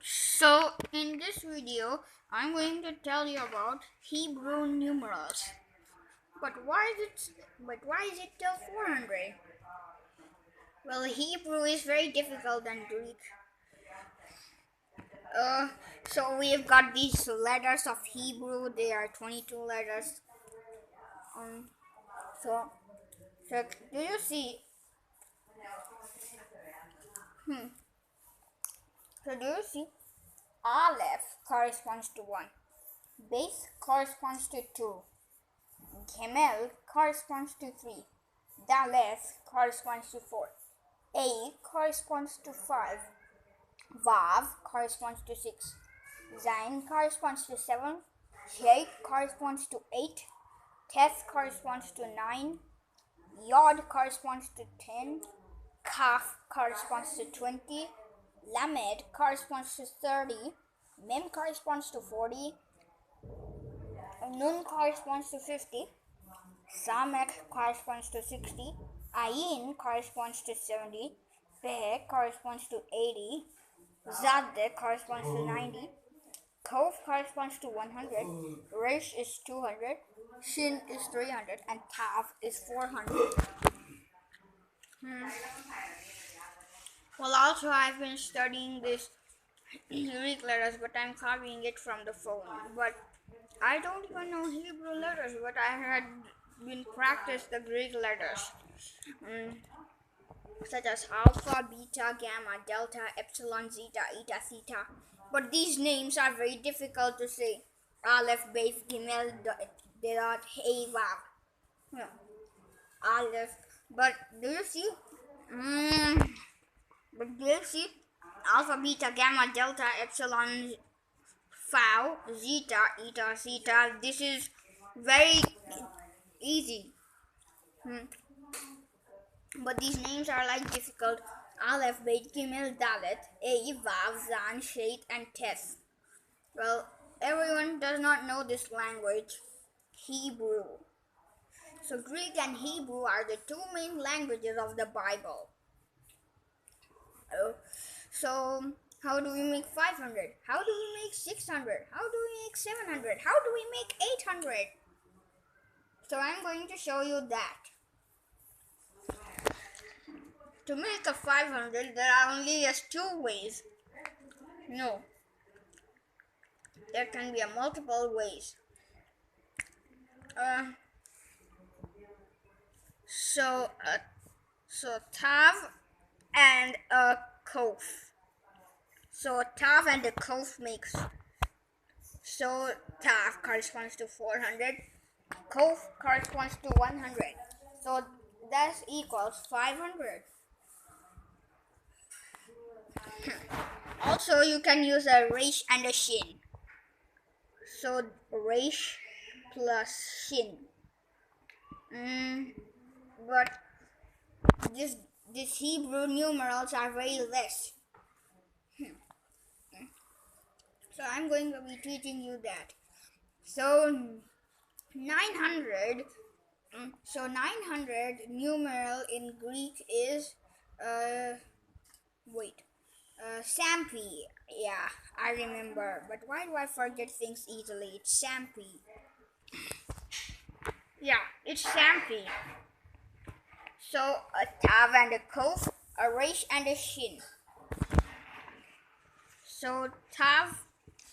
So in this video, I'm going to tell you about Hebrew numerals. But why is it till 400? Well, Hebrew is very difficult than Greek. So we've got these letters of Hebrew. They are 22 letters. Um, so, so do you see? Hmm. So do you see? Aleph corresponds to 1. Base corresponds to 2. Gimel corresponds to 3. Daleth corresponds to 4. A corresponds to 5. Vav corresponds to 6. Zain corresponds to 7. Sheikh corresponds to 8. Teth corresponds to 9. Yod corresponds to 10. Kaf corresponds to 20. Lamed corresponds to 30. Mem corresponds to 40. Nun corresponds to 50. Samek corresponds to 60. Ayin corresponds to 70. Pe corresponds to 80. Zadde corresponds to 90. Kof corresponds to 100. Resh is 200. Shin is 300. And Tav is 400. Well, also I've been studying this Greek letters, but I'm copying it from the phone. But I don't even know Hebrew letters, but I had been practiced the Greek letters, such as alpha, beta, gamma, delta, epsilon, zeta, eta, theta. But these names are very difficult to say. Aleph, Beth, Gimel, Dot, Hey, Vav. Yeah. Aleph. But do you see? But do you see? Alpha, beta, gamma, delta, epsilon, phi, zeta, eta, theta. This is very easy. But these names are like difficult. Aleph, Beit, Gimel, Dalet, A, Vav, Zan, Shet, and Teth. Well, everyone does not know this language, Hebrew. So Greek and Hebrew are the two main languages of the Bible. So how do we make 500? How do we make 600? How do we make 700? How do we make 800? So I'm going to show you that. To make a 500, there are only just two ways. No, there can be a multiple ways. So Tav and a Kof. So Tav and a Kof makes. So Tav corresponds to 400. Kof corresponds to 100. So that equals 500. Also, you can use a resh and a shin. So resh plus shin. But these Hebrew numerals are very less. So I'm going to be teaching you that. So 900. So 900 numeral in Greek is Sampi. Yeah, I remember. But why do I forget things easily? It's Sampi. Yeah, it's Sampi. So a Tav and a Kof, a Resh and a Shin. So Tav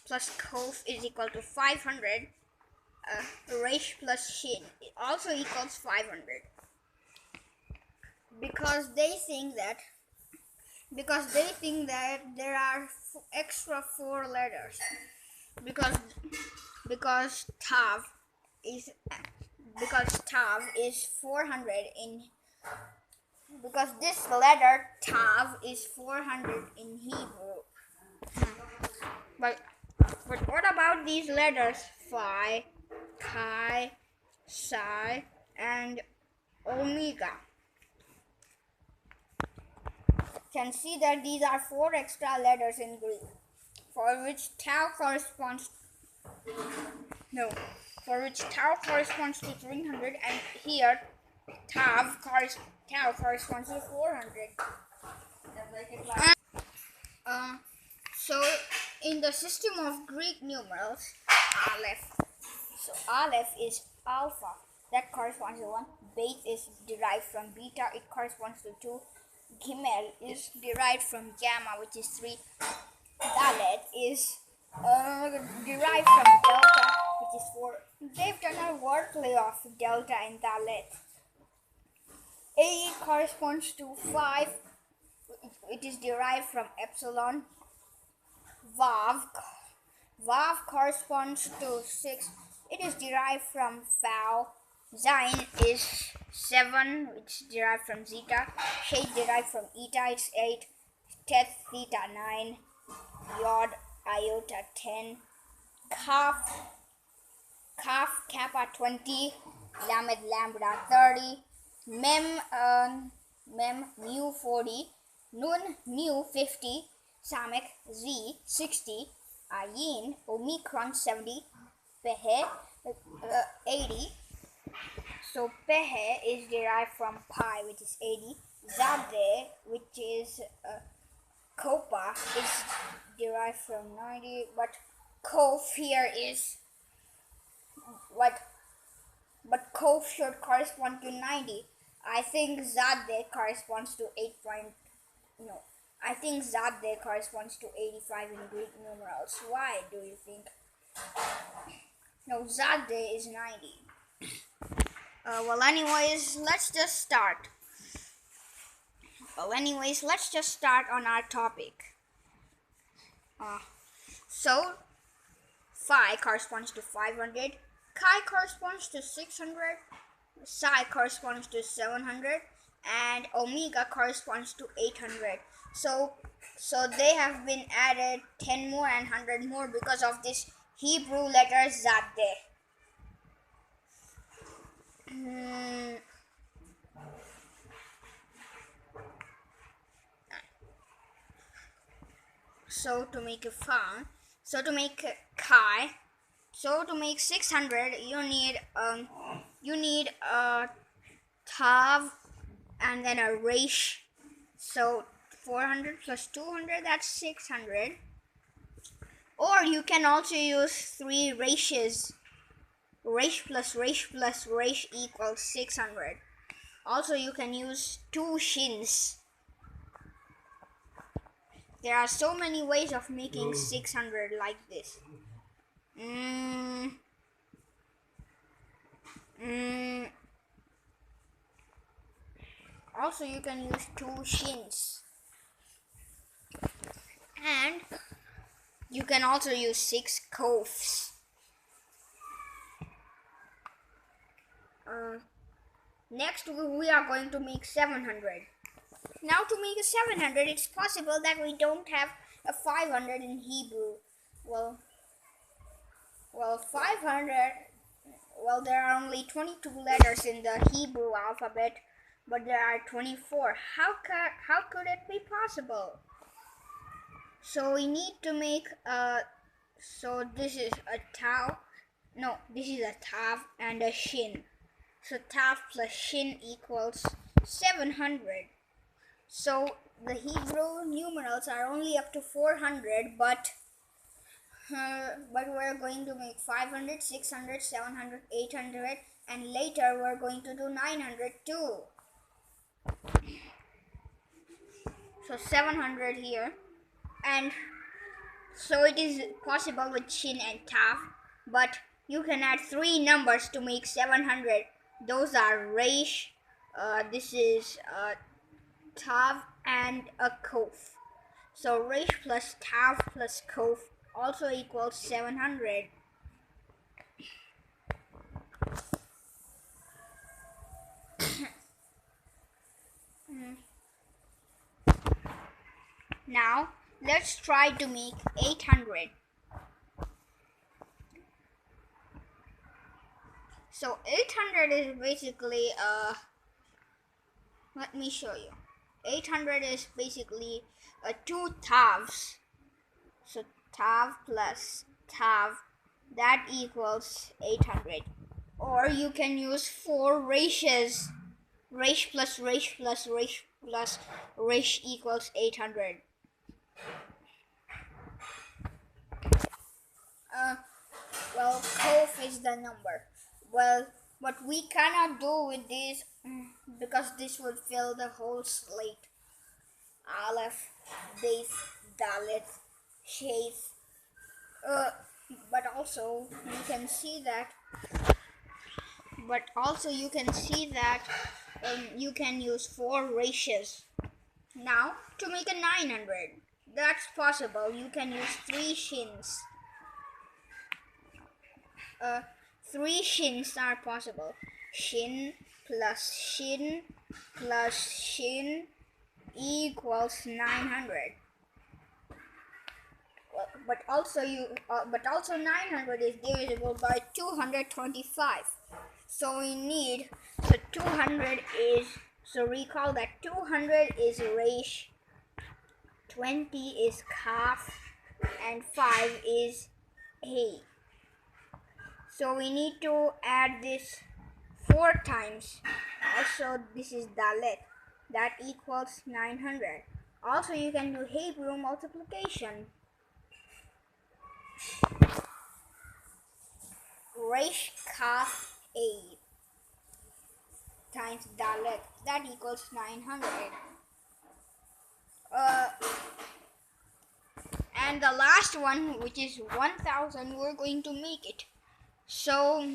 plus Kof is equal to 500. Resh plus Shin it also equals 500. Because they think that there are extra 4 letters. Because Tav is 400 in. Because this letter Tav is 400 in Hebrew. But what about these letters Phi, Chi, Psi, and Omega? You can see that these are 4 extra letters in Greek, for which Tau corresponds to 300, and here Tau corresponds to 400. In the system of Greek numerals, Aleph. So Aleph is alpha, that corresponds to 1. Beth is derived from beta, it corresponds to 2. Gimel is derived from gamma, which is 3. Dalet is derived from delta, which is 4. They've done a word play of delta and Dalet. A corresponds to 5. It is derived from epsilon. Vav corresponds to 6. It is derived from Fau. Zain is 7, which is derived from zeta. Shed derived from eta, it's 8. Teth theta 9. Yod iota 10. Kaf kappa 20. Lamed lambda 30. Mem mu 40. Nun mu 50. Samek z 60. Ayin omicron 70. Pehe 80. So Pehe is derived from pi, which is 80. Zade, which is Kopa, is derived from 90. But Kof here is what? But Kof should correspond to 90. I think Zade corresponds to 8. No. I think Zade corresponds to 85 in Greek numerals. Why do you think? No, Zade is 90. Well, anyways, let's just start. Let's just start on our topic. So, phi corresponds to 500, chi corresponds to 600, psi corresponds to 700, and omega corresponds to 800. So they have been added 10 more and 100 more because of this Hebrew letter Zadeh. So to make a phi, so to make chi, so to make 600, you need a tav and then a resh. So 400 plus 200, that's 600. Or you can also use 3 reshes. Resh plus resh plus resh equals 600. Also, you can use 2 shins. There are so many ways of making 600 like this. Also, you can use 2 shins. And you can also use 6 kofs. Next, we are going to make 700. Now, to make a 700, it's possible that we don't have a 500 in Hebrew. Well, 500. Well, there are only 22 letters in the Hebrew alphabet, but there are 24. How could it be possible? So we need to make so this is a tav. No, this is a tav and a shin. So tav plus shin equals 700. So the Hebrew numerals are only up to 400, but we're going to make 500, 600, 700, 800, and later we're going to do 900 too. So 700 here, and so it is possible with shin and tav, but you can add 3 numbers to make 700. Those are resh, this is tav, and a kof. So resh plus tav plus kof also equals 700. Now let's try to make 800. So 800 is basically let me show you. 800 is basically 2 tavs. So tav plus tav, that equals 800. Or you can use 4 reshes. Resh plus resh plus resh plus resh equals 800. is the number. Well, what we cannot do with this because this would fill the whole slate. Aleph, Base, Dalet, Shades. But also you can see that. You can use 4 ratios. Now to make a 900, that's possible. You can use 3 shins. 3 shins are possible. Shin plus shin plus shin equals 900. Well, but also 900 is divisible by 225. So we need, so 200 is, so recall that 200 is resh, 20 is kaf, and 5 is he. So we need to add this 4 times. Also this is dalet, that equals 900. Also you can do Hebrew multiplication. Resh kaf a times dalet, that equals 900. And the last one, which is 1000, we're going to make it. So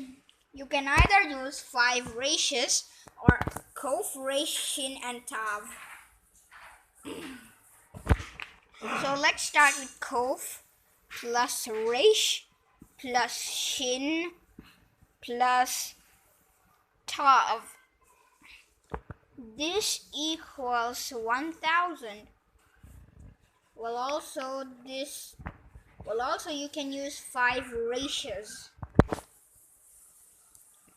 you can either use 5 ratios or kof, resh, shin, and tav. So let's start with kof plus resh plus shin plus tav. This equals 1000. Well, also you can use 5 ratios.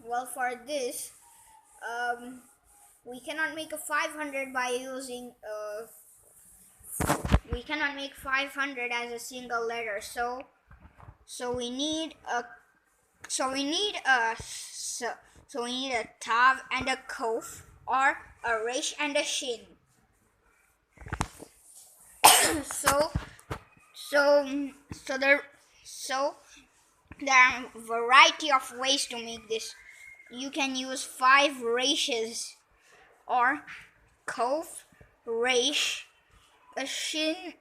Well, for this, we cannot make a 500 by using we cannot make 500 as a single letter. So we need a tav and a kof, or a resh and a shin. There are a variety of ways to make this. You can use 5 ratios, or kof, resh, a shin,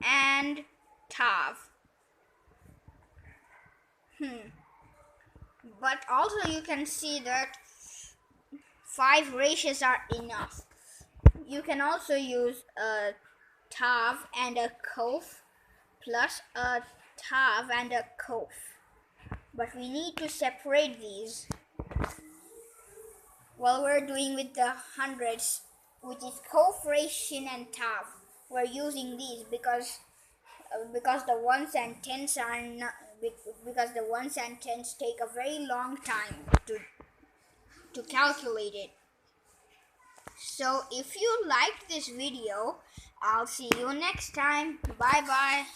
and tav. But also you can see that 5 ratios are enough. You can also use a tav and a kof plus a tav and a kof. But we need to separate these. Well, we're doing with the hundreds, which is kof, resh, shin, and tav. We're using these because the ones and tens are not, because the ones and tens take a very long time to calculate it. So if you liked this video, I'll see you next time. Bye bye.